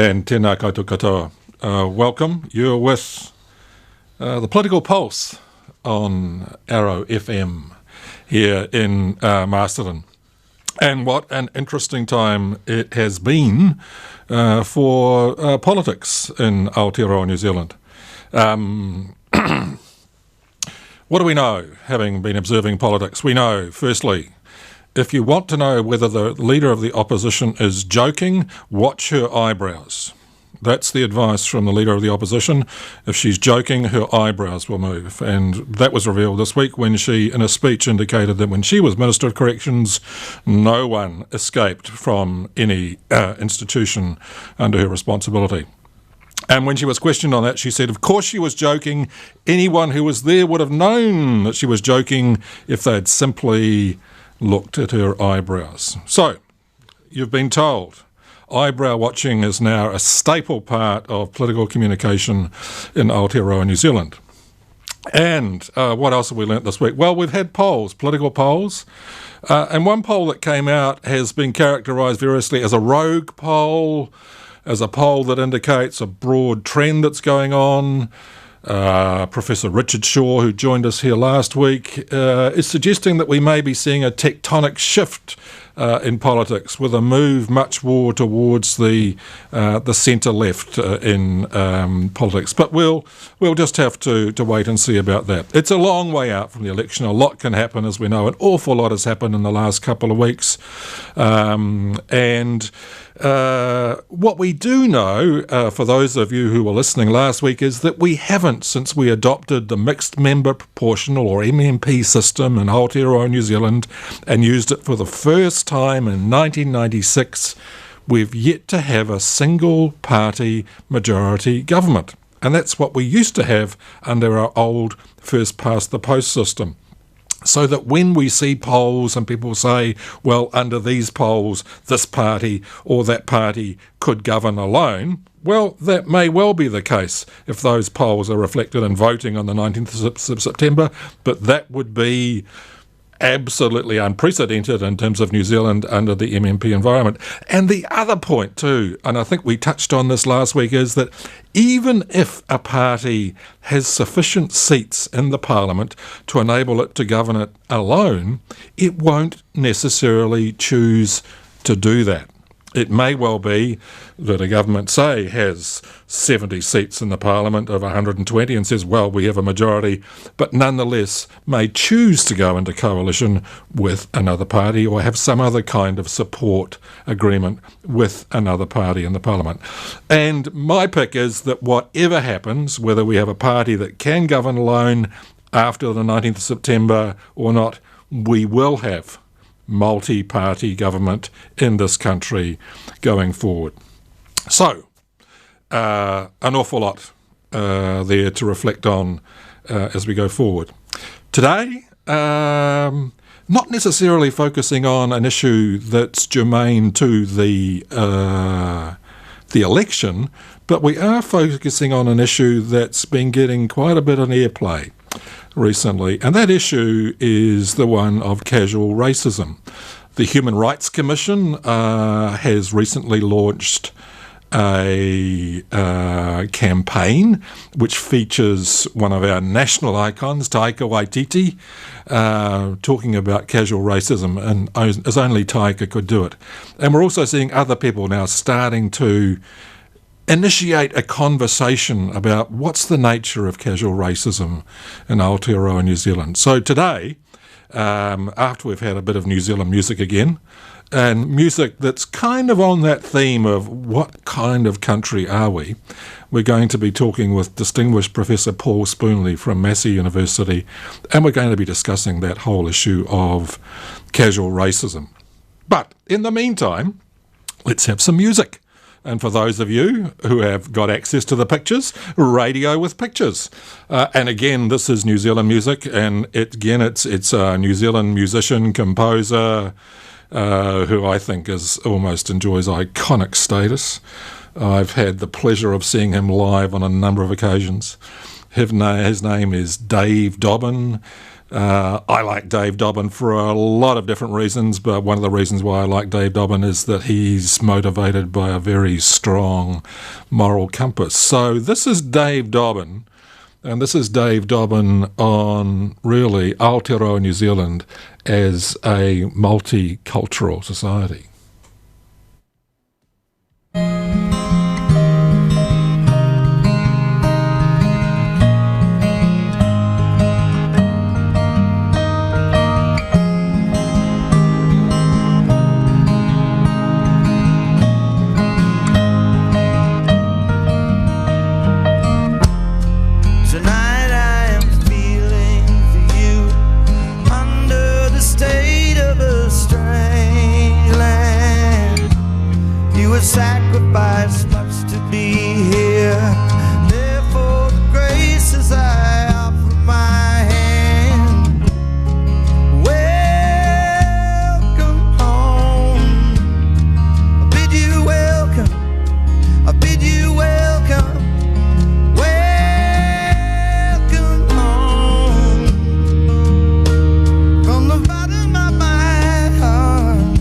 And tēnā koutou katoa. Welcome. You're with the Political Pulse on Arrow FM here in Masterton. And what an interesting time it has been for politics in Aotearoa, New Zealand. What do we know, having been observing politics? We know, firstly, if you want to know whether the leader of the opposition is joking, watch her eyebrows. That's the advice from the leader of the opposition. If she's joking, her eyebrows will move. And that was revealed this week when she, in a speech, indicated that when she was Minister of Corrections, no one escaped from any institution under her responsibility. And when she was questioned on that, she said, of course she was joking. Anyone who was there would have known that she was joking if they'd simply looked at her eyebrows. So, you've been told eyebrow watching is now a staple part of political communication in Aotearoa, New Zealand. And what else have we learnt this week? Well, we've had polls, political polls, and one poll that came out has been characterised variously as a rogue poll, as a poll that indicates a broad trend that's going on. Professor Richard Shaw, who joined us here last week, is suggesting that we may be seeing a tectonic shift in politics, with a move much more towards the centre-left in politics. But we'll just have to wait and see about that. It's a long way out from the election. A lot can happen, as we know. An awful lot has happened in the last couple of weeks. What we do know, for those of you who were listening last week, is that we haven't, since we adopted the mixed member proportional or MMP system in Aotearoa, New Zealand, and used it for the first time in 1996, we've yet to have a single party majority government. And that's what we used to have under our old first past the post system. So that when we see polls and people say, well, under these polls, this party or that party could govern alone, well, that may well be the case if those polls are reflected in voting on the 19th of September, but that would be absolutely unprecedented in terms of New Zealand under the MMP environment. And the other point too, and I think we touched on this last week, is that even if a party has sufficient seats in the parliament to enable it to govern it alone, it won't necessarily choose to do that. It may well be that a government, say, has 70 seats in the parliament of 120 and says, well, we have a majority, but nonetheless may choose to go into coalition with another party or have some other kind of support agreement with another party in the parliament. And my pick is that whatever happens, whether we have a party that can govern alone after the 19th of September or not, we will have multi-party government in this country going forward. So, an awful lot there to reflect on as we go forward. Today, not necessarily focusing on an issue that's germane to the election, but we are focusing on an issue that's been getting quite a bit of airplay recently, and that issue is the one of casual racism. The Human Rights Commission has recently launched a campaign which features one of our national icons, Taika Waititi, talking about casual racism, and as only Taika could do it. And we're also seeing other people now starting to initiate a conversation about what's the nature of casual racism in Aotearoa, New Zealand. So today, after we've had a bit of New Zealand music again, and music that's kind of on that theme of what kind of country are we, we're going to be talking with distinguished Professor Paul Spoonley from Massey University, and we're going to be discussing that whole issue of casual racism. But in the meantime, let's have some music. And for those of you who have got access to the pictures, radio with pictures. And again, this is New Zealand music, and it's a New Zealand musician, composer, who I think almost enjoys iconic status. I've had the pleasure of seeing him live on a number of occasions. His name is Dave Dobbin. I like Dave Dobbin for a lot of different reasons, but one of the reasons why I like Dave Dobbin is that he's motivated by a very strong moral compass. So this is Dave Dobbin, and this is Dave Dobbin on really Aotearoa New Zealand as a multicultural society. Sacrifice much to be here. Therefore, the graces I offer my hand. Welcome home. I bid you welcome. I bid you welcome. Welcome home. From the bottom of my heart.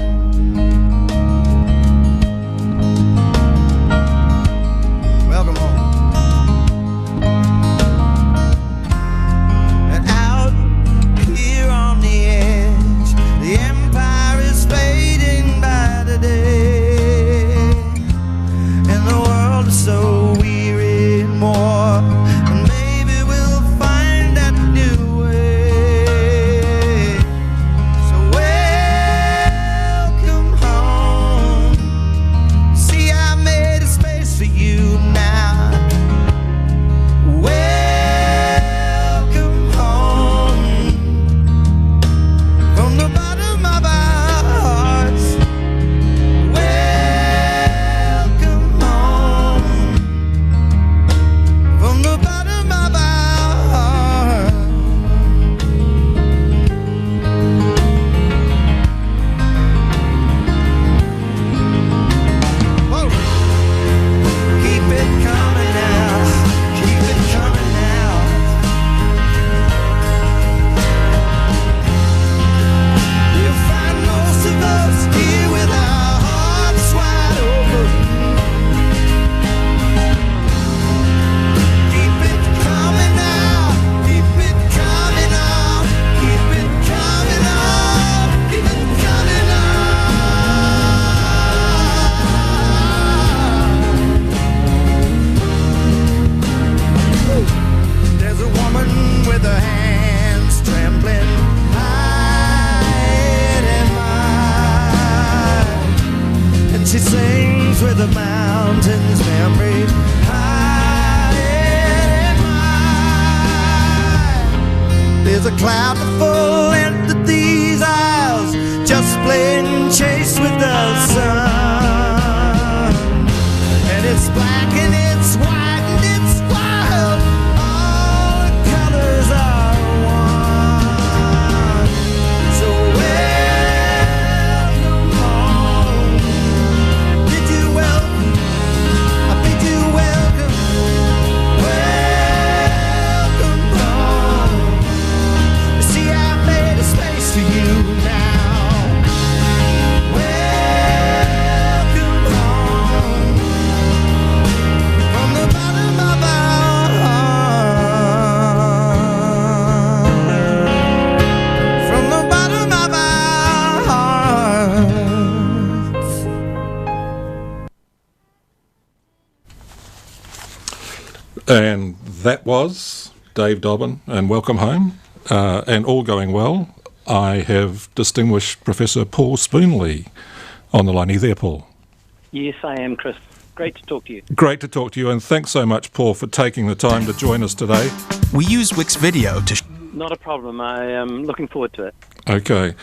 There's a cloud full into these eyes, just playing chase with the sun. And it's black and it's white and it's wild, all the colors are one. So welcome home. Bid you welcome, I bid you welcome. Welcome home. You see, I made a space for you now. Welcome home. From the bottom of our hearts. From the bottom of our hearts. And that was Dave Dobbin, and welcome home. And all going well, I have distinguished Professor Paul Spoonley on the line. Are you there, Paul? Yes, I am, Chris. Great to talk to you. Great to talk to you, and thanks so much, Paul, for taking the time to join us today. We use Wix Video to... Not a problem. I am looking forward to it. Okay.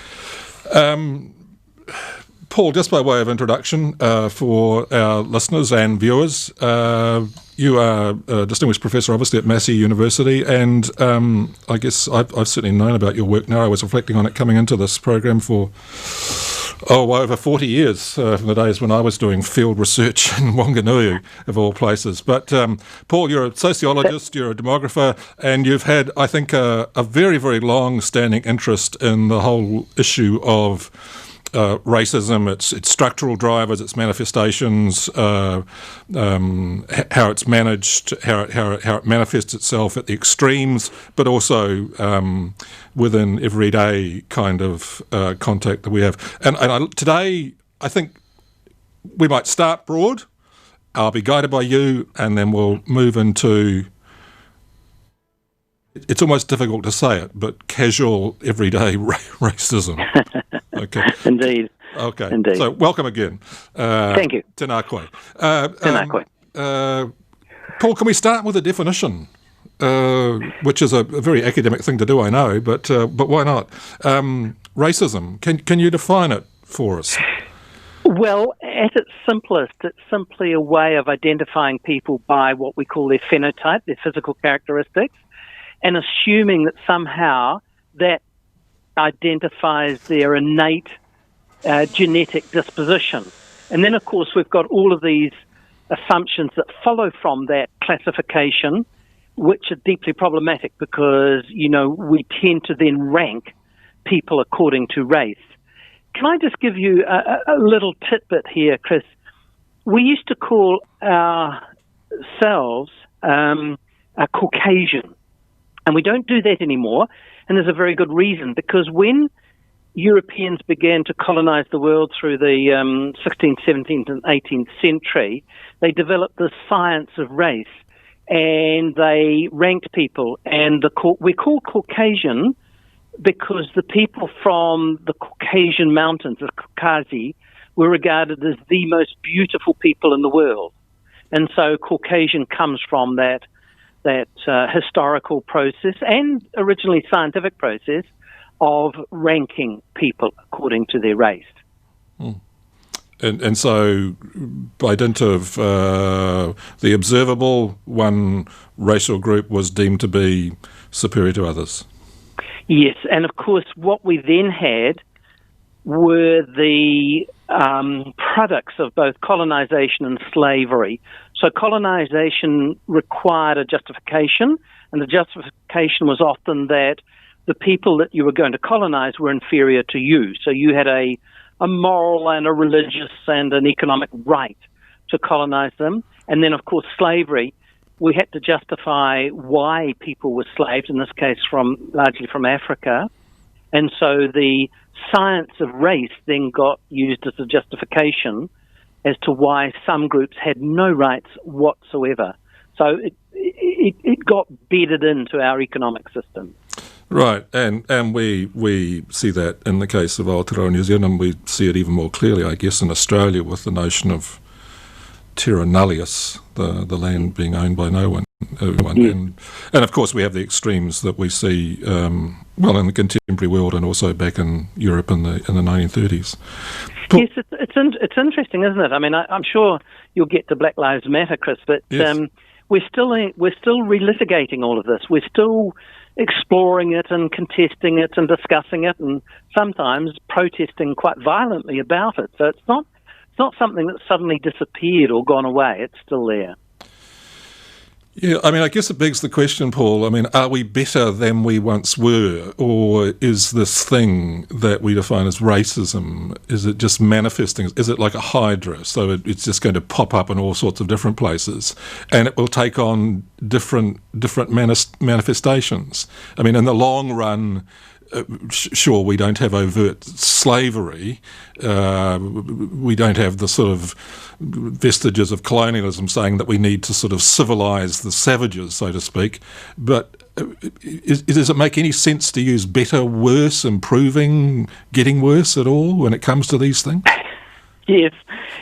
Paul, just by way of introduction for our listeners and viewers, you are a distinguished professor, obviously, at Massey University, and I guess I've certainly known about your work now. I was reflecting on it coming into this program for Oh, well, over 40 years from the days when I was doing field research in Wanganui, of all places. But, Paul, you're a sociologist, you're a demographer, and you've had, I think, a very, very long-standing interest in the whole issue of racism, its structural drivers, its manifestations, how it's managed, how it manifests itself at the extremes, but also within everyday kind of contact that we have. And today, I think we might start broad. I'll be guided by you, and then we'll move into, it's almost difficult to say it, but casual, everyday racism. Okay. Indeed. Okay. Indeed. So welcome again. Thank you. Tēnā koe. Tēnā koe. Paul, can we start with a definition, which is a very academic thing to do, I know, but why not? Racism, can you define it for us? Well, at its simplest, it's simply a way of identifying people by what we call their phenotype, their physical characteristics, and assuming that somehow that identifies their innate genetic disposition. And then, of course, we've got all of these assumptions that follow from that classification, which are deeply problematic because, we tend to then rank people according to race. Can I just give you a little tidbit here, Chris? We used to call ourselves a Caucasian, and we don't do that anymore. And there's a very good reason, because when Europeans began to colonize the world through the 16th, 17th, and 18th century, they developed the science of race, and they ranked people. And we're called Caucasian because the people from the Caucasian mountains, the Caucasia, were regarded as the most beautiful people in the world. And so Caucasian comes from that historical process and originally scientific process of ranking people according to their race. And so by dint of the observable, one racial group was deemed to be superior to others. Yes, and of course what we then had were the products of both colonization and slavery. So colonization required a justification, and the justification was often that the people that you were going to colonize were inferior to you. So you had a moral and a religious and an economic right to colonize them. And then, of course, slavery, we had to justify why people were slaves, in this case largely from Africa. And so the science of race then got used as a justification as to why some groups had no rights whatsoever. So it got bedded into our economic system. Right, and we see that in the case of Aotearoa, New Zealand. We see it even more clearly, I guess, in Australia with the notion of terra nullius, the land being owned by no one. Yeah. And of course we have the extremes that we see, in the contemporary world and also back in Europe in the 1930s. Yes, it's interesting, isn't it? I mean, I'm sure you'll get to Black Lives Matter, Chris, but yes. We're still relitigating all of this. We're still exploring it and contesting it and discussing it, and sometimes protesting quite violently about it. So it's not something that suddenly disappeared or gone away. It's still there. Yeah, I mean, I guess it begs the question, Paul, I mean, are we better than we once were, or is this thing that we define as racism, is it just manifesting, is it like a hydra, so it's just going to pop up in all sorts of different places, and it will take on different manifestations? I mean, in the long run, sure, we don't have overt slavery, we don't have the sort of vestiges of colonialism saying that we need to sort of civilize the savages, so to speak, but does it make any sense to use better, worse, improving, getting worse at all when it comes to these things? Yes,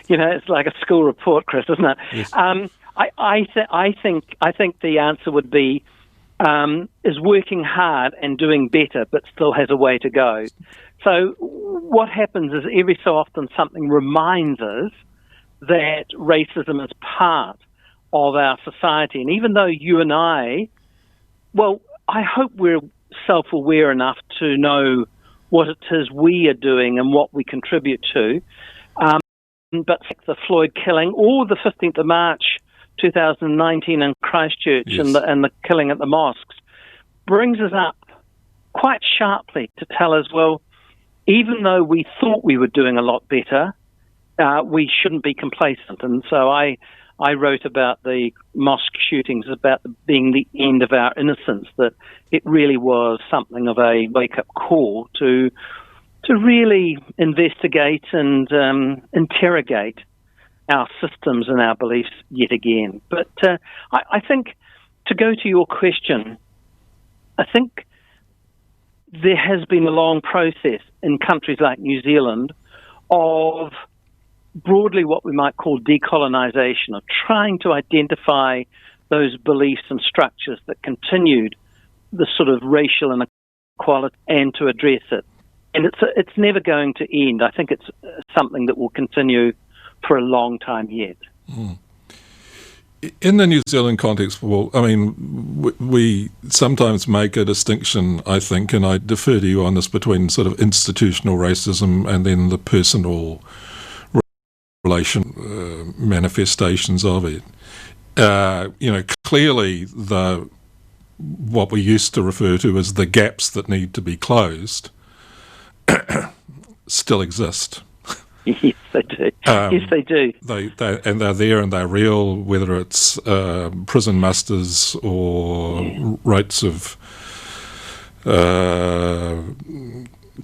it's like a school report, Chris, isn't it? Yes. I think the answer would be is working hard and doing better, but still has a way to go. So what happens is every so often something reminds us that racism is part of our society. And even though you and I hope we're self-aware enough to know what it is we are doing and what we contribute to. But the Floyd killing, or the 15th of March 2019 in Christchurch, yes, and the killing at the mosques, brings us up quite sharply to tell us, well, even though we thought we were doing a lot better, we shouldn't be complacent. And so I wrote about the mosque shootings, about being the end of our innocence, that it really was something of a wake-up call to really investigate and interrogate our systems and our beliefs yet again. But I think, to go to your question, I think there has been a long process in countries like New Zealand of broadly what we might call decolonisation, of trying to identify those beliefs and structures that continued the sort of racial inequality and to address it. And it's never going to end. I think it's something that will continue for a long time yet. Mm. In the New Zealand context, well, I mean, we sometimes make a distinction, I think, and I defer to you on this, between sort of institutional racism and then the personal relation manifestations of it. Clearly what we used to refer to as the gaps that need to be closed still exist. Yes, they do. Yes, they do. And they're there and they're real, whether it's prison musters or rates of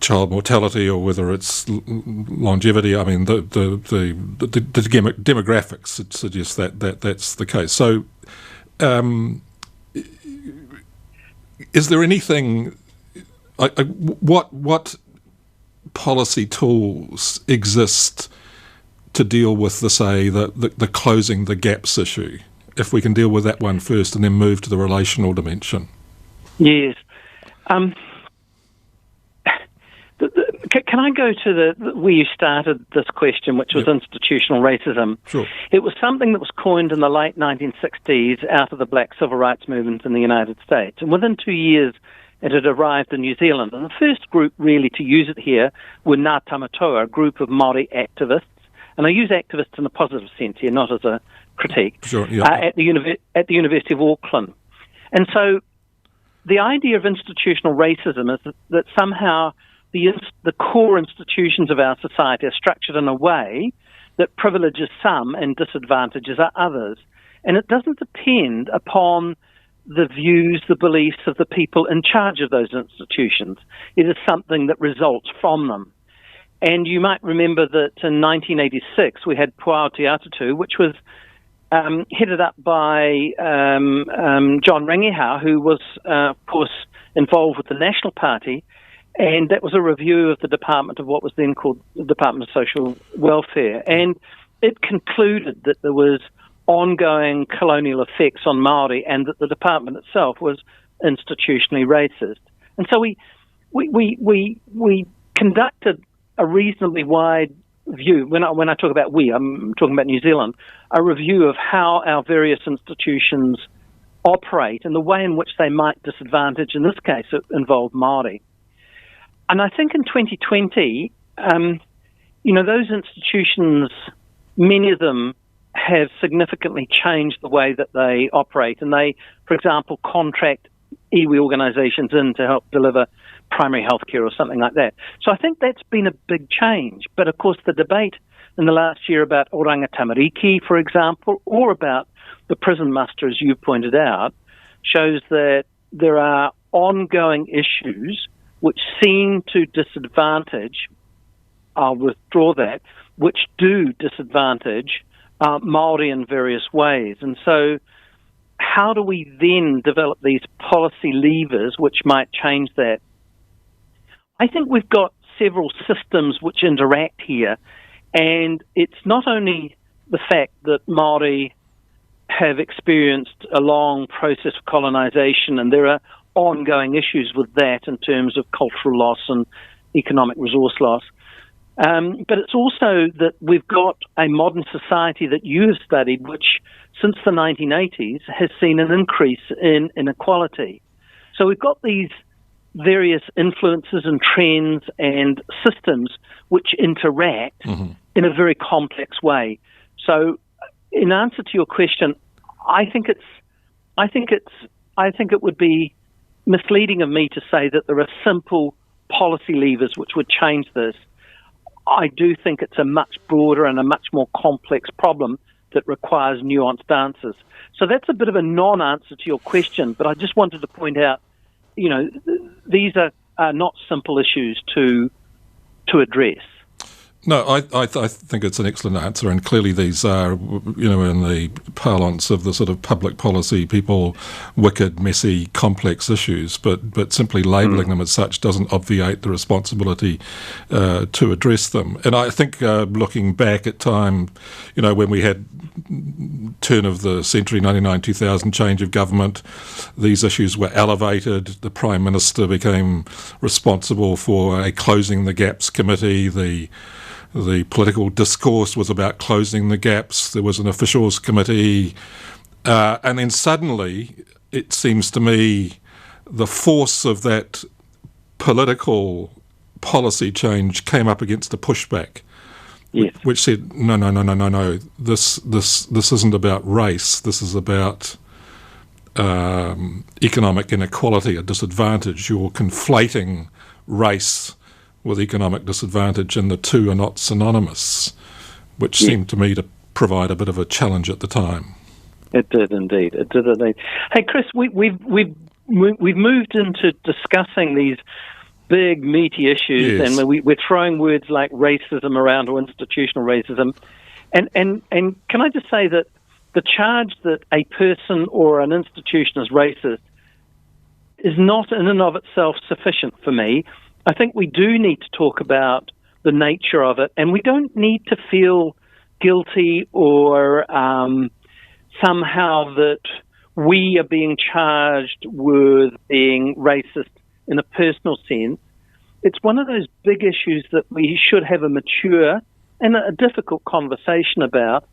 child mortality, or whether it's longevity. I mean, the demographics suggest that's the case. So, is there anything? What policy tools exist to deal with the closing the gaps issue, if we can deal with that one first and then move to the relational dimension? Yes. Can I go to where you started this question, which was institutional racism? Sure. It was something that was coined in the late 1960s out of the Black Civil Rights Movement in the United States. And within 2 years, it had arrived in New Zealand. And the first group really to use it here were Ngā Tamatoa, a group of Māori activists. And I use activists in a positive sense here, not as a critique, sure, yeah. at the University of Auckland. And so the idea of institutional racism is that somehow the core institutions of our society are structured in a way that privileges some and disadvantages others. And it doesn't depend upon the views, the beliefs of the people in charge of those institutions. It is something that results from them. And you might remember that in 1986 we had Aotearoa, which was headed up by John Rangihau, who was, of course, involved with the National Party. And that was a review of the department of what was then called the Department of Social Welfare. And it concluded that there was ongoing colonial effects on Māori and that the department itself was institutionally racist. And so we conducted a reasonably wide view. When I talk about we, I'm talking about New Zealand, a review of how our various institutions operate and the way in which they might disadvantage, in this case, it involved Māori. And I think in 2020, those institutions, many of them have significantly changed the way that they operate. And they, for example, contract iwi organisations in to help deliver primary health care or something like that. So I think that's been a big change. But of course, the debate in the last year about oranga tamariki, for example, or about the prison muster, as you pointed out, shows that there are ongoing issues which seem to disadvantage, I'll withdraw that, which do disadvantage Māori in various ways. And so how do we then develop these policy levers which might change that? I think we've got several systems which interact here, and it's not only the fact that Māori have experienced a long process of colonisation, and there are ongoing issues with that in terms of cultural loss and economic resource loss. But it's also that we've got a modern society that you have studied, which since the 1980s has seen an increase in inequality. So we've got these various influences and trends and systems which interact in a very complex way. So, in answer to your question, I think it would be misleading of me to say that there are simple policy levers which would change this. I do think it's a much broader and a much more complex problem that requires nuanced answers. So that's a bit of a non-answer to your question, but I just wanted to point out, these are not simple issues to address. No, I think it's an excellent answer, and clearly these are, in the parlance of the sort of public policy people, wicked, messy, complex issues, but simply labelling them as such doesn't obviate the responsibility to address them. And I think looking back at time, when we had turn of the century, 1999-2000 change of government, these issues were elevated. The Prime Minister became responsible for a Closing the Gaps committee. The political discourse was about closing the gaps. There was an officials committee. And then suddenly, it seems to me, the force of that political policy change came up against a pushback, yes, which said, no, this isn't about race. This is about economic inequality, a disadvantage. You're conflating race with economic disadvantage, and the two are not synonymous, which seemed to me to provide a bit of a challenge at the time. It did indeed. Hey, Chris, we've moved into discussing these big, meaty issues, and we're throwing words like racism around, or institutional racism. And can I just say that the charge that a person or an institution is racist is not in and of itself sufficient for me. I think we do need to talk about the nature of it, and we don't need to feel guilty or somehow that we are being charged with being racist in a personal sense. It's one of those big issues that we should have a mature and a difficult conversation about.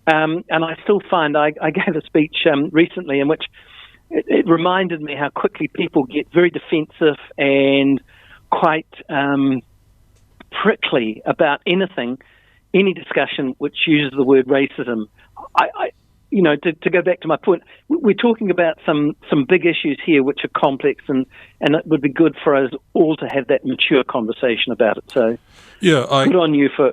And I still find I gave a speech recently in which it reminded me how quickly people get very defensive and quite prickly about any discussion which uses the word racism. To go back to my point, we're talking about some big issues here which are complex, and it would be good for us all to have that mature conversation about it. So, good on you for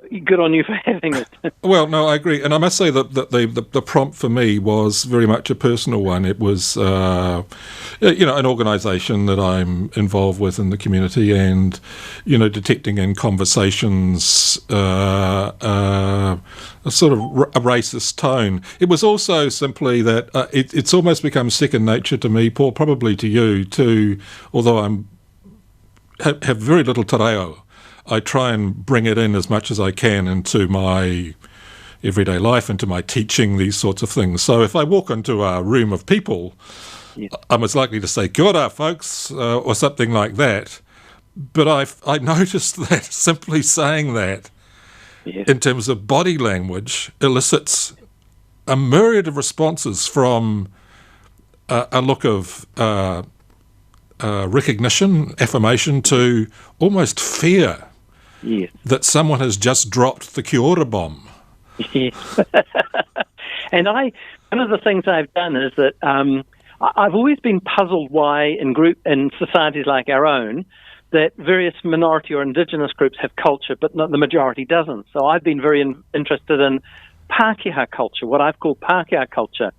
having it. Well, no, I agree, and I must say that the prompt for me was very much a personal one. It was, an organisation that I'm involved with in the community, and detecting in conversations a sort of a racist tone. It was also simply that it's almost become second nature to me, Paul, probably to you too, although have very little te reo. I try and bring it in as much as I can into my everyday life, into my teaching, these sorts of things. So if I walk into a room of people, I'm as likely to say, "Kia ora, folks," or something like that. But I noticed that simply saying that, in terms of body language, elicits a myriad of responses, from a look of recognition, affirmation, to almost fear that someone has just dropped the kia ora bomb. Yes. And one of the things I've done is that I've always been puzzled why in societies like our own, that various minority or indigenous groups have culture, but the majority doesn't. So I've been very interested in Pākehā culture, what I've called Pākehā culture.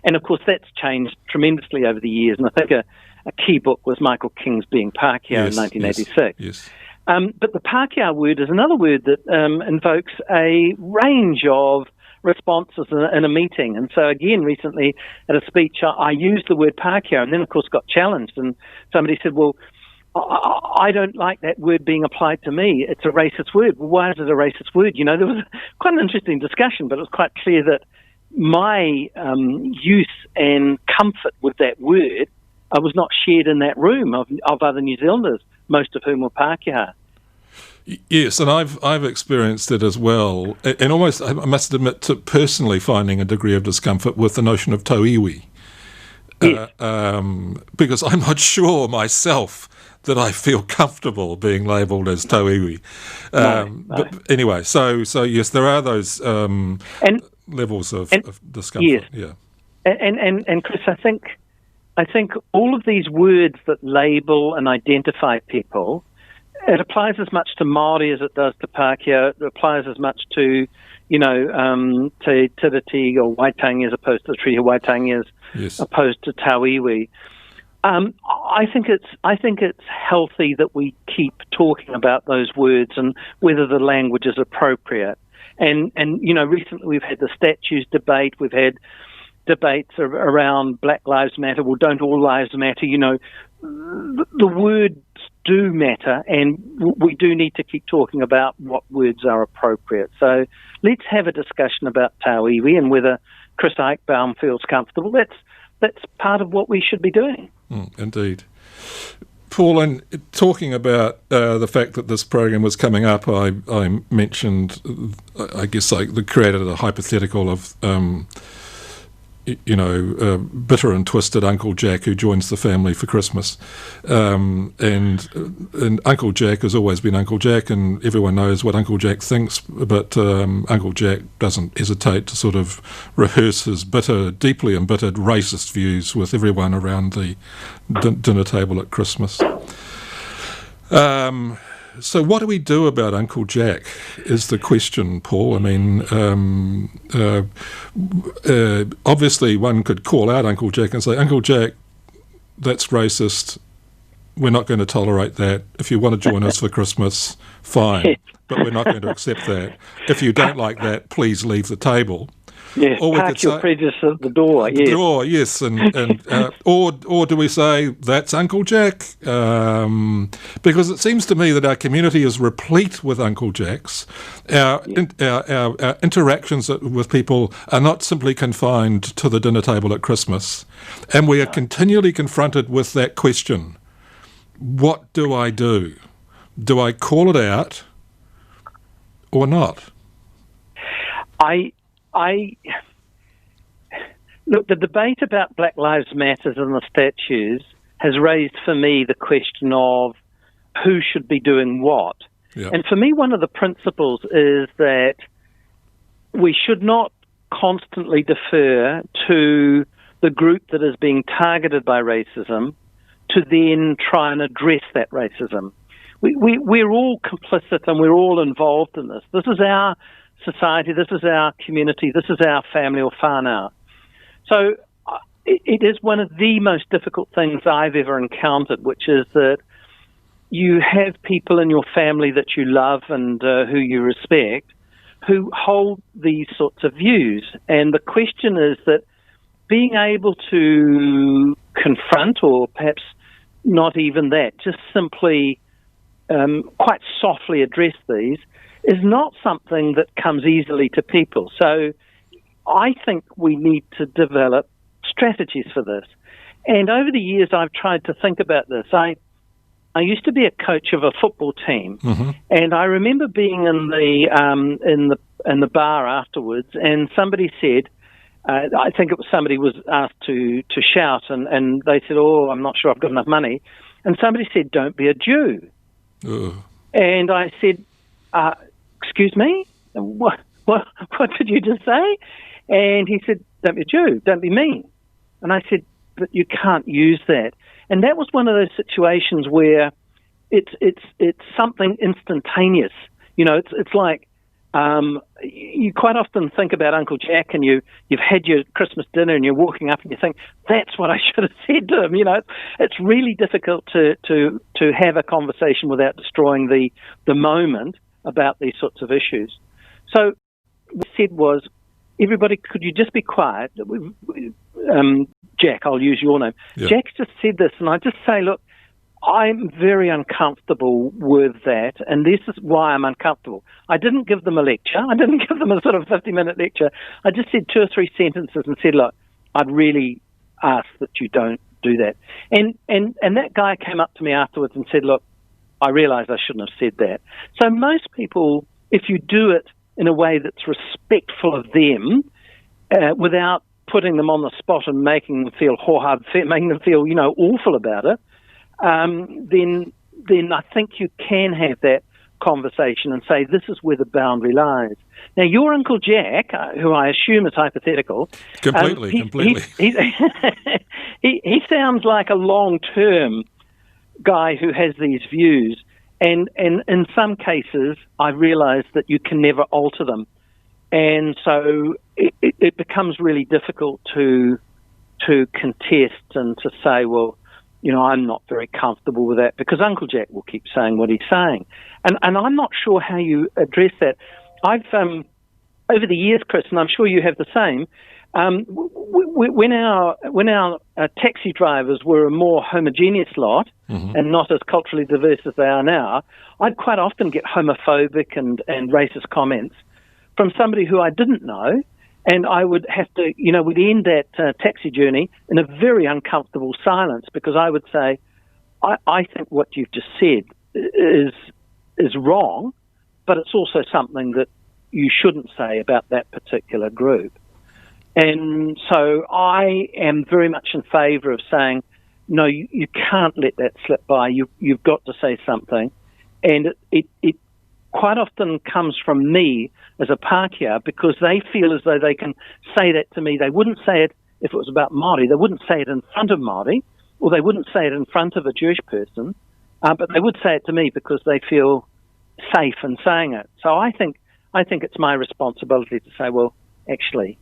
And of course, that's changed tremendously over the years. And I think a key book was Michael King's Being Pākehā in 1986. Yes. But the Pākehā word is another word that invokes a range of responses in a meeting. And so again, recently at a speech, I used the word Pākehā, and then of course got challenged. And somebody said, well, I don't like that word being applied to me. It's a racist word. Well, why is it a racist word? There was quite an interesting discussion, but it was quite clear that my use and comfort with that word was not shared in that room of other New Zealanders, most of whom were Pākehā. Yes, and I've experienced it as well, and almost, I must admit, to personally finding a degree of discomfort with the notion of tauiwi. Because I'm not sure myself that I feel comfortable being labelled as tauiwi. No. But anyway, so yes, there are those and levels of discomfort. Yes. Yeah. And Chris, I think all of these words that label and identify people, it applies as much to Māori as it does to Pākehā. It applies as much to, Te Tiriti or Waitangi as opposed to Treaty Waitangi as opposed to Tauiwi. I think it's healthy that we keep talking about those words and whether the language is appropriate. And recently we've had the statues debate. We've had debates around Black Lives Matter. Well, don't all lives matter? The words do matter, and we do need to keep talking about what words are appropriate. So let's have a discussion about tauiwi and whether Chris Eichbaum feels comfortable. That's part of what we should be doing. Indeed. Paul, and talking about the fact that this program was coming up, I mentioned, I guess, I created a hypothetical of, bitter and twisted Uncle Jack who joins the family for Christmas. And Uncle Jack has always been Uncle Jack, and everyone knows what Uncle Jack thinks, but Uncle Jack doesn't hesitate to sort of rehearse his deeply embittered racist views with everyone around the dinner table at Christmas. So what do we do about Uncle Jack is the question, Paul. I mean, obviously one could call out Uncle Jack and say, Uncle Jack, that's racist. We're not going to tolerate that. If you want to join us for Christmas, fine, but we're not going to accept that. If you don't like that, please leave the table. Yes, park your prejudice at the door. Yes. The door, yes, or do we say that's Uncle Jack? Because it seems to me that our community is replete with Uncle Jacks. Our interactions with people are not simply confined to the dinner table at Christmas, and we are continually confronted with that question: what do I do? Do I call it out or not? Look, the debate about Black Lives Matter and the statues has raised for me the question of who should be doing what. Yep. And for me, one of the principles is that we should not constantly defer to the group that is being targeted by racism to then try and address that racism. We're all complicit and we're all involved in this. This is our society, this is our community, this is our family or whānau. So it is one of the most difficult things I've ever encountered, which is that you have people in your family that you love and who you respect who hold these sorts of views. And the question is that being able to confront, or perhaps not even that, just simply quite softly address these, is not something that comes easily to people. So I think we need to develop strategies for this. And over the years, I've tried to think about this. I used to be a coach of a football team, and I remember being in the bar afterwards, and somebody said, I think it was somebody was asked to shout, and they said, "Oh, I'm not sure I've got enough money," and somebody said, "Don't be a Jew." And I said, "Excuse me, what did you just say?" And he said, "Don't be a Jew, don't be mean." And I said, "But you can't use that." And that was one of those situations where it's something instantaneous. It's like you quite often think about Uncle Jack, and you've had your Christmas dinner, and you're walking up, and you think, "That's what I should have said to him." It's really difficult to have a conversation without destroying the moment about these sorts of issues. So what I said was, everybody, could you just be quiet? Jack, I'll use your name. Yeah. Jack's just said this, and I just say, look, I'm very uncomfortable with that, and this is why I'm uncomfortable. I didn't give them a lecture. I didn't give them a sort of 50-minute lecture. I just said 2 or 3 sentences and said, look, I'd really ask that you don't do that. And that guy came up to me afterwards and said, look, I realise I shouldn't have said that. So most people, if you do it in a way that's respectful of them, without putting them on the spot and making them feel making them feel awful about it, then I think you can have that conversation and say this is where the boundary lies. Now, your Uncle Jack, who I assume is hypothetical, completely. He sounds like a long-term guy who has these views, and in some cases, I realise that you can never alter them, and so it becomes really difficult to contest and to say, well, I'm not very comfortable with that, because Uncle Jack will keep saying what he's saying. And I'm not sure how you address that. I've, over the years, Chris, and I'm sure you have the same, when our taxi drivers were a more homogeneous lot and not as culturally diverse as they are now, I'd quite often get homophobic and racist comments from somebody who I didn't know. And I would have to, we'd end that taxi journey in a very uncomfortable silence, because I would say, I think what you've just said is wrong, but it's also something that you shouldn't say about that particular group. And so I am very much in favour of saying, no, you can't let that slip by. You've got to say something. And it quite often comes from me as a Pākehā, because they feel as though they can say that to me. They wouldn't say it if it was about Māori. They wouldn't say it in front of Māori, or they wouldn't say it in front of a Jewish person, but they would say it to me because they feel safe in saying it. So I think it's my responsibility to say, well, actually,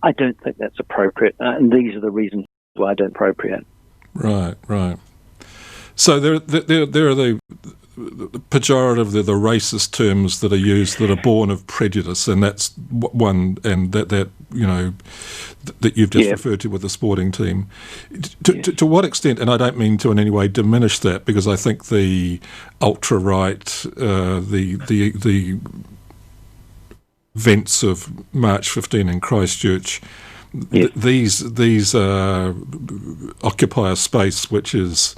I don't think that's appropriate, and these are the reasons why I don't appropriate. Right. So there are the pejorative, the racist terms that are used that are born of prejudice, and that's one, and that you've just referred to with the sporting team. To what extent, and I don't mean to in any way diminish that, because I think the ultra-right, the events of March 15 in Christchurch, these occupy a space which is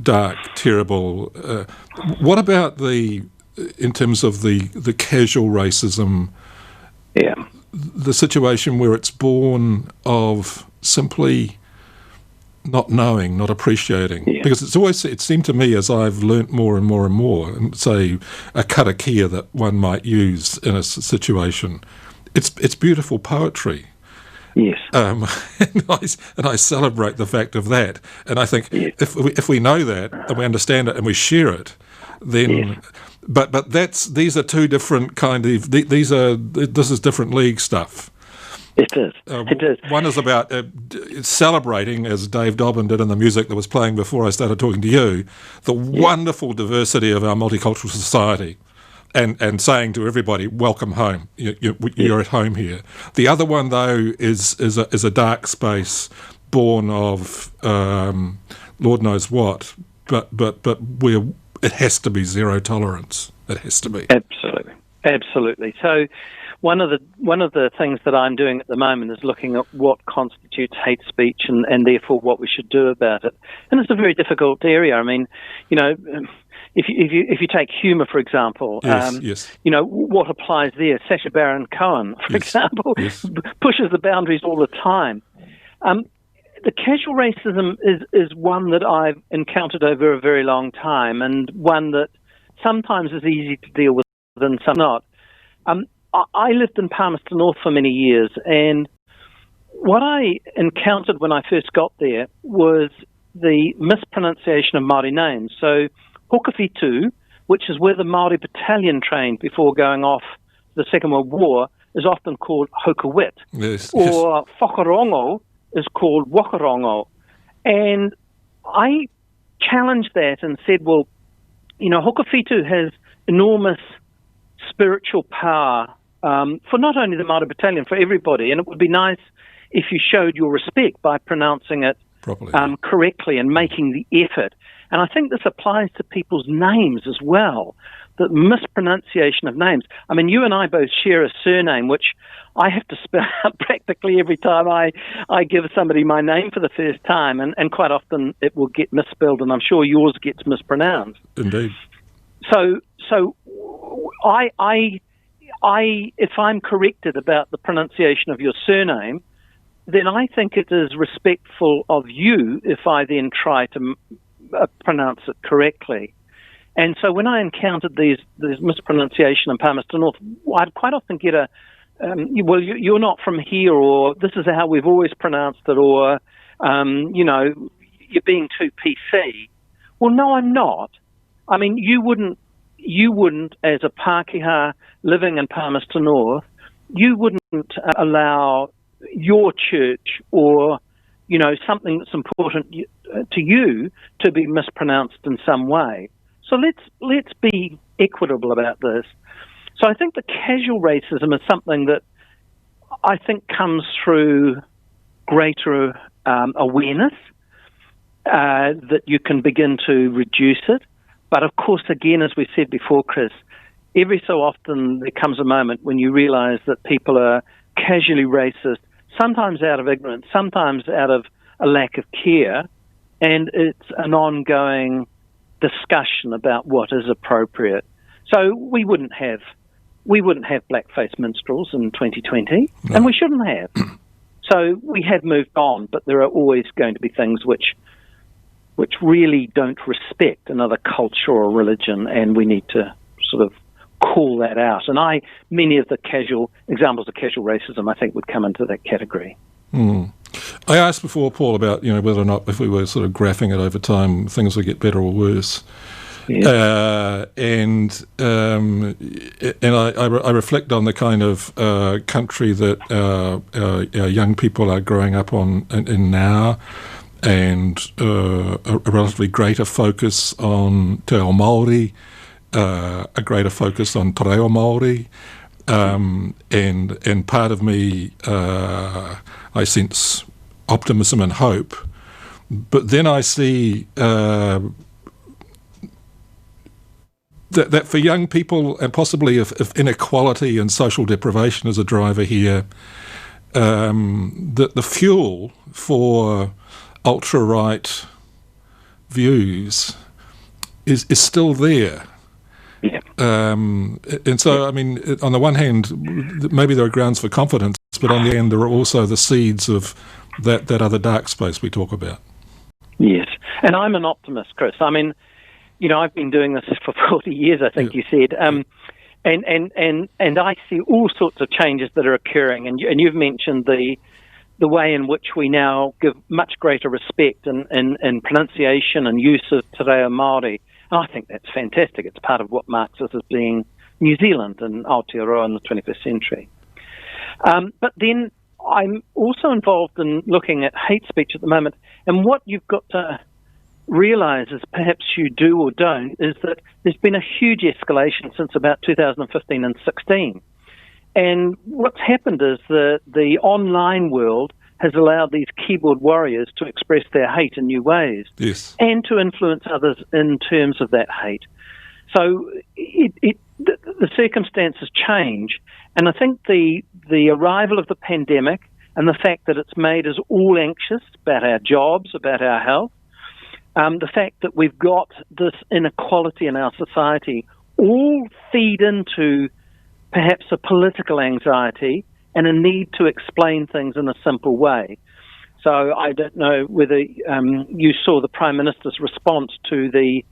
dark, terrible. What about in terms of the casual racism? Yeah, the situation where it's born of simply not knowing, not appreciating. Because it seemed to me, as I've learnt more and more and more, and say a karakia that one might use in a situation, it's beautiful poetry. Yes. And I celebrate the fact of that. And I think if we know that and we understand it and we share it, then but these are two different kind of this is different league stuff. It is. It is. One is about celebrating, as Dave Dobbin did in the music that was playing before I started talking to you, the wonderful diversity of our multicultural society. And saying to everybody, welcome home. You're at home here. The other one, though, is a dark space born of Lord knows what. But it has to be zero tolerance. It has to be. Absolutely. So one of the things that I'm doing at the moment is looking at what constitutes hate speech and therefore what we should do about it. And it's a very difficult area. I mean, If you take humour, for example, what applies there? Sacha Baron Cohen, for example, pushes the boundaries all the time. The casual racism is one that I've encountered over a very long time, and one that sometimes is easy to deal with and some not. I lived in Palmerston North for many years, and what I encountered when I first got there was the mispronunciation of Māori names. So Hokowhitu, which is where the Māori battalion trained before going off the Second World War, is often called Hokowit. Or Whakarongo is called Wakarongo. And I challenged that and said, well, Hokowhitu has enormous spiritual power for not only the Māori battalion, for everybody. And it would be nice if you showed your respect by pronouncing it properly, correctly, and making the effort. And I think this applies to people's names as well, the mispronunciation of names. I mean, you and I both share a surname, which I have to spell out practically every time I give somebody my name for the first time, and quite often it will get misspelled, and I'm sure yours gets mispronounced. Indeed. So I if I'm corrected about the pronunciation of your surname, then I think it is respectful of you if I then try to pronounce it correctly. And so when I encountered these mispronunciation in Palmerston North, I'd quite often get you're not from here, or this is how we've always pronounced it, or, you're being too PC. Well, no, I'm not. I mean, you wouldn't, as a Pākehā living in Palmerston North, you wouldn't allow your church or, something that's important to you to be mispronounced in some way. So let's be equitable about this. So I think the casual racism is something that I think comes through greater awareness, that you can begin to reduce it. But of course, again, as we said before, Chris, every so often there comes a moment when you realise that people are casually racist, sometimes out of ignorance, sometimes out of a lack of care, and it's an ongoing discussion about what is appropriate. So we wouldn't have blackface minstrels in 2020, no. And we shouldn't have. So we have moved on, but there are always going to be things which really don't respect another culture or religion, and we need to sort of call that out. And many of the examples of casual racism, I think, would come into that category. Mm. I asked before, Paul, about whether or not if we were sort of graphing it over time, things would get better or worse. Yeah. And I reflect on the kind of country that our young people are growing up in now, and a relatively greater focus on te ao Māori, a greater focus on te reo Māori, and part of me, I sense optimism and hope, but then I see that for young people, and possibly if inequality and social deprivation is a driver here, that the fuel for ultra-right views is still there. Yeah. And so, I mean, on the one hand, maybe there are grounds for confidence, but on the end, there are also the seeds of that other dark space we talk about. Yes, and I'm an optimist, Chris. I mean, I've been doing this for 40 years, I think you said, and I see all sorts of changes that are occurring, and you've mentioned the way in which we now give much greater respect in pronunciation and use of te reo Māori. And I think that's fantastic. It's part of what marks us as being New Zealand and Aotearoa in the 21st century. But then I'm also involved in looking at hate speech at the moment. And what you've got to realise, is perhaps you do or don't, is that there's been a huge escalation since about 2015 and 16. And what's happened is the online world has allowed these keyboard warriors to express their hate in new ways, yes, and to influence others in terms of that hate. So the circumstances change, and I think the arrival of the pandemic and the fact that it's made us all anxious about our jobs, about our health, the fact that we've got this inequality in our society, all feed into perhaps a political anxiety and a need to explain things in a simple way. So I don't know whether you saw the Prime Minister's response to the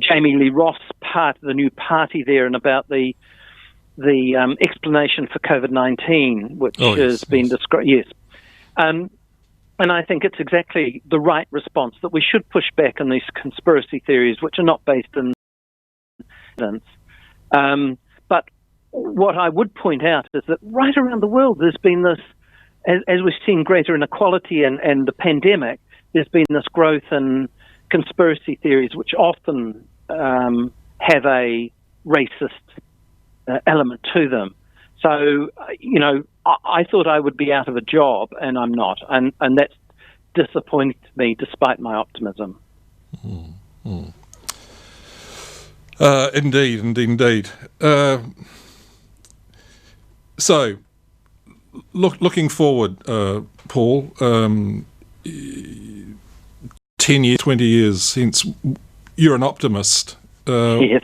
Jamie Lee Ross part, the new party there, and about the explanation for COVID-19, which has been described. Yes. And I think it's exactly the right response, that we should push back on these conspiracy theories, which are not based in evidence. But what I would point out is that right around the world, there's been this, as we've seen greater inequality and the pandemic, there's been this growth in conspiracy theories, which often have a racist element to them. So, I thought I would be out of a job, and I'm not. And that's disappointed me, despite my optimism. Mm-hmm. Indeed. So, looking forward, Paul, 10 years, 20 years since, you're an optimist. Yes.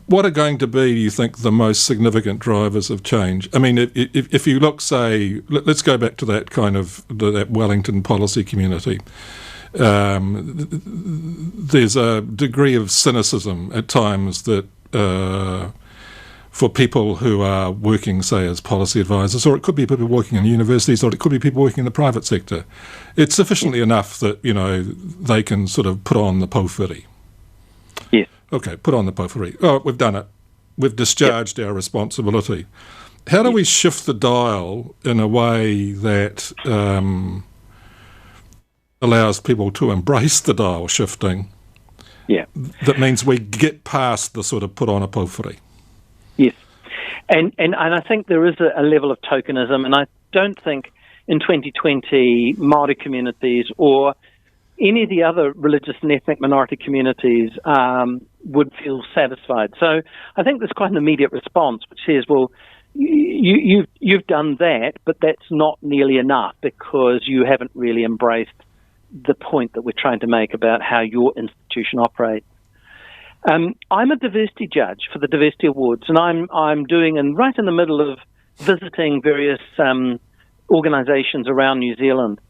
What are going to be, do you think, the most significant drivers of change? I mean, if you look, say, let's go back to that kind of that Wellington policy community. there's a degree of cynicism at times that for people who are working, say, as policy advisors, or it could be people working in universities, or it could be people working in the private sector, it's sufficiently enough that, they can sort of put on the pōwhiri. Yes. Okay, put on the pōwhiri. Oh, we've done it. We've discharged our responsibility. How do we shift the dial in a way that allows people to embrace the dial shifting? Yeah. That means we get past the sort of put on a pōwhiri. Yes. And I think there is a level of tokenism, and I don't think in 2020 Māori communities or any of the other religious and ethnic minority communities would feel satisfied. So I think there's quite an immediate response which says, well, you've done that, but that's not nearly enough because you haven't really embraced the point that we're trying to make about how your institution operates. I'm a diversity judge for the Diversity Awards, and I'm doing, and right in the middle of visiting various organisations around New Zealand,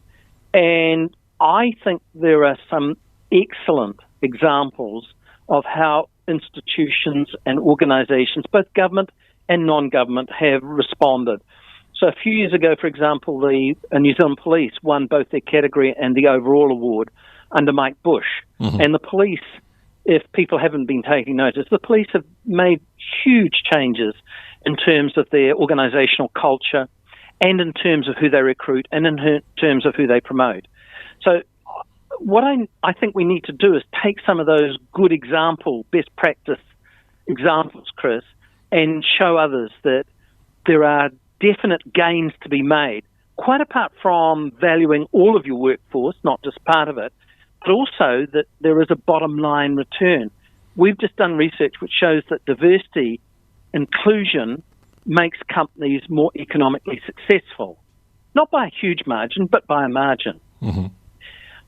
and I think there are some excellent examples of how institutions and organisations, both government and non-government, have responded. So a few years ago, for example, the New Zealand Police won both their category and the overall award under Mike Bush. Mm-hmm. And the police, if people haven't been taking notice, the police have made huge changes in terms of their organisational culture and in terms of who they recruit and in terms of who they promote. So what I think we need to do is take some of those good best practice examples, Chris, and show others that there are definite gains to be made, quite apart from valuing all of your workforce, not just part of it, but also that there is a bottom line return. We've just done research which shows that diversity, inclusion, makes companies more economically successful. Not by a huge margin, but by a margin. Mm-hmm.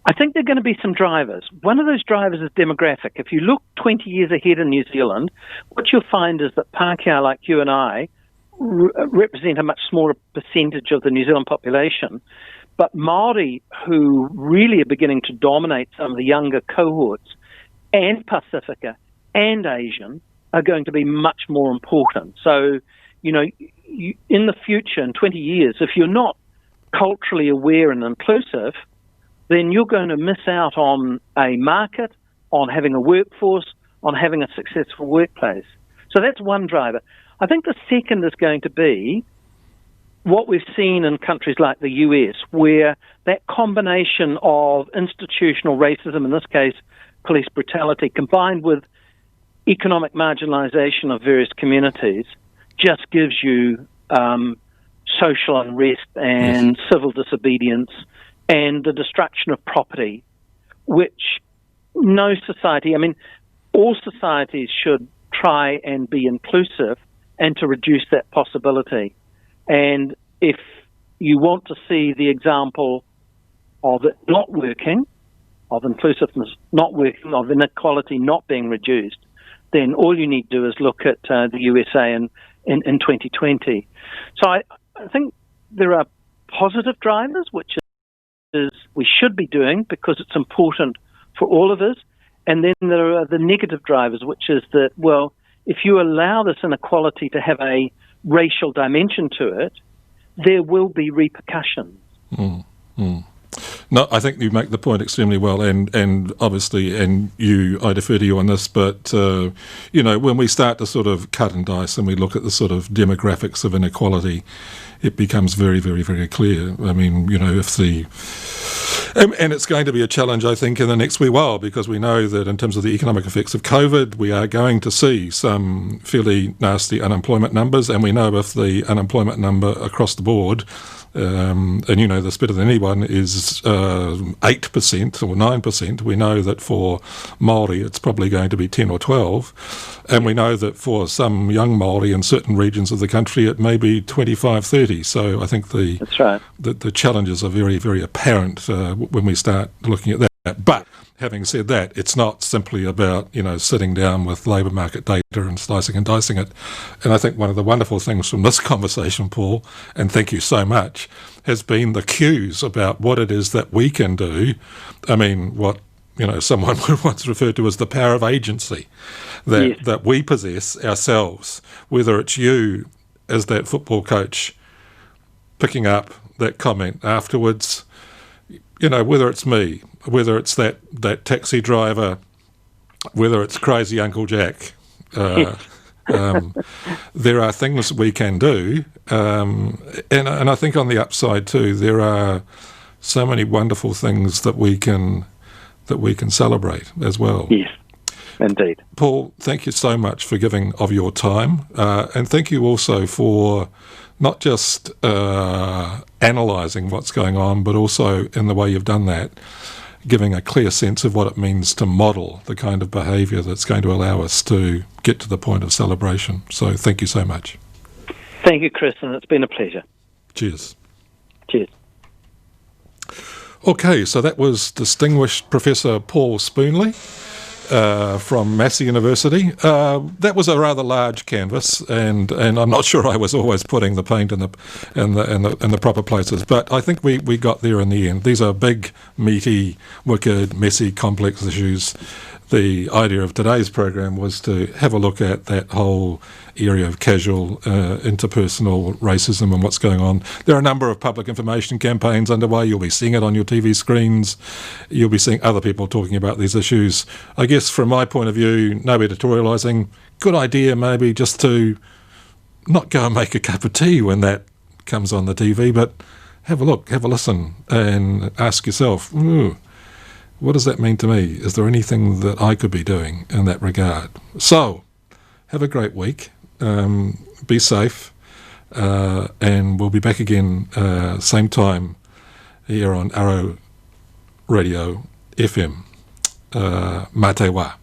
I think there are going to be some drivers. One of those drivers is demographic. If you look 20 years ahead in New Zealand, what you'll find is that Pākehā like you and I represent a much smaller percentage of the New Zealand population, but Māori, who really are beginning to dominate some of the younger cohorts, and Pacifica and Asian, are going to be much more important. So, in the future, in 20 years, if you're not culturally aware and inclusive, then you're going to miss out on a market, on having a workforce, on having a successful workplace. So that's one driver. I think the second is going to be what we've seen in countries like the US, where that combination of institutional racism, in this case police brutality, combined with economic marginalisation of various communities, just gives you social unrest and civil disobedience and the destruction of property, which no society, all societies should try and be inclusive and to reduce that possibility. And if you want to see the example of it not working, of inclusiveness not working, of inequality not being reduced, then all you need to do is look at the USA in 2020. So I think there are positive drivers, which is we should be doing because it's important for all of us. And then there are the negative drivers, which is that, well, if you allow this inequality to have a racial dimension to it, there will be repercussions. No, I think you make the point extremely well, and obviously, and I defer to you on this, but, when we start to sort of cut and dice and we look at the sort of demographics of inequality, it becomes very, very, very clear. And it's going to be a challenge, I think, in the next wee while, because we know that in terms of the economic effects of COVID, we are going to see some fairly nasty unemployment numbers, and we know if the unemployment number across the board, and this better than anyone, is 8% or 9%, we know that for Māori it's probably going to be 10 or 12, and we know that for some young Māori in certain regions of the country it may be 25, 30. So I think That's right. the challenges are very, very apparent when we start looking at that. But having said that, it's not simply about, sitting down with labour market data and slicing and dicing it. And I think one of the wonderful things from this conversation, Paul, and thank you so much, has been the cues about what it is that we can do. I mean, what someone would once refer to as the power of agency that we possess ourselves, whether it's you as that football coach picking up that comment afterwards, whether it's me, whether it's that taxi driver, whether it's crazy Uncle Jack. There are things we can do, and I think on the upside too, there are so many wonderful things that we can celebrate as well. Yes, indeed. Paul, thank you so much for giving of your time, and thank you also for not just analysing what's going on, but also in the way you've done that, giving a clear sense of what it means to model the kind of behaviour that's going to allow us to get to the point of celebration. So thank you so much. Thank you, Chris, and it's been a pleasure. Cheers. Cheers. Okay, so that was distinguished Professor Paul Spoonley from Massey University. That was a rather large canvas, and I'm not sure I was always putting the paint in the proper places, but I think we got there in the end. These are big, meaty, wicked, messy, complex issues. The idea of today's program was to have a look at that whole area of casual interpersonal racism and what's going on. There are a number of public information campaigns underway. You'll be seeing it on your TV screens. You'll be seeing other people talking about these issues. I guess from my point of view, no editorialising, good idea maybe just to not go and make a cup of tea when that comes on the TV, but have a look, have a listen, and ask yourself, what does that mean to me? Is there anything that I could be doing in that regard? So, have a great week. Be safe. And we'll be back again same time here on Aotearoa Radio FM. Mā te wā.